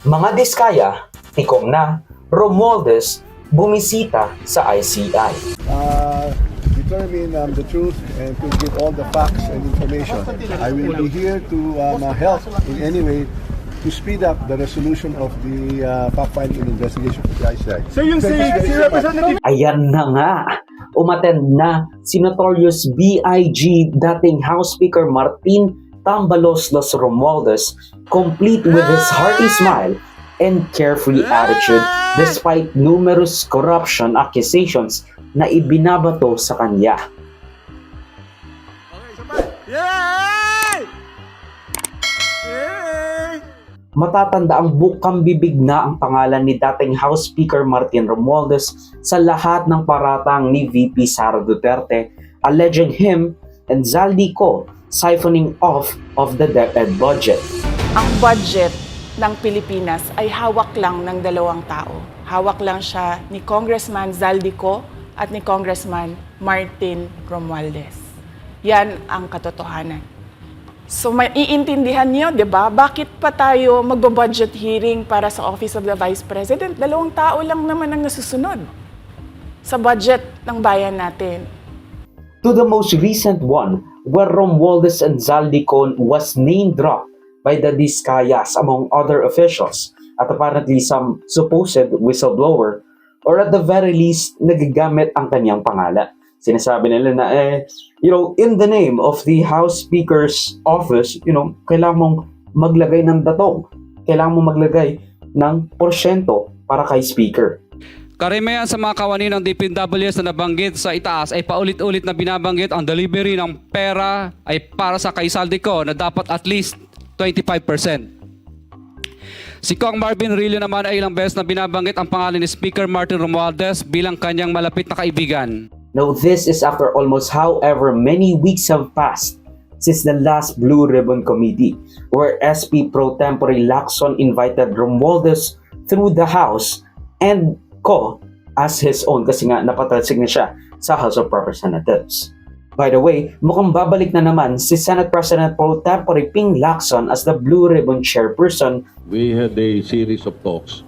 Mga diskaya, tikom na, Romualdez bumisita sa ICI. Determine the truth and to give all the facts and information. I will be here to help in any way to speed up the resolution of the fact-finding and investigation of the ICI. So yung si Representative Ayan na nga, umattend na si Notorious B.I.G. dating House Speaker Martin Tambalos Los Romualdez, complete with his hearty smile and carefree attitude despite numerous corruption accusations na ibinabato sa kanya. Matatanda ang bukang bibig na ang pangalan ni dating House Speaker Martin Romualdez sa lahat ng paratang ni VP Sara Duterte, alleging him and Zaldico siphoning off of the DepEd budget. Ang budget ng Pilipinas ay hawak lang ng dalawang tao. Hawak lang siya ni Congressman Zaldico at ni Congressman Martin Romualdez. Yan ang katotohanan. So maiintindihan niyo, 'di ba? Bakit pa tayo magbo-budget hearing para sa Office of the Vice President? Dalawang tao lang naman ang nasusunod sa budget ng bayan natin. To the most recent one, where Romualdez and Zaldico was name-dropped by the Diskayas among other officials at apparently some supposed whistleblower, or at the very least, nagagamit ang kanyang pangalan. Sinasabi nila na, in the name of the House Speaker's office, kailangan mong maglagay ng datong, kailangan mong maglagay ng porsyento para kay Speaker. Karamihan sa mga kawani ng DPWH na nabanggit sa itaas ay paulit-ulit na binabanggit ang delivery ng pera ay para sa kay Zaldico na dapat at least 25%. Si Kong Marvin Rillo naman ay ilang beses na binabanggit ang pangalan ni Speaker Martin Romualdez bilang kanyang malapit na kaibigan. Now this is after almost however many weeks have passed since the last Blue Ribbon Committee, where SP Pro Tempore Lacson invited Romualdez through the House and as his own kasi nga napatalsik na siya sa House of Representatives. By the way, mukhang babalik na naman si Senate President Pro Tempore Ping Lacson as the Blue Ribbon Chairperson. We had a series of talks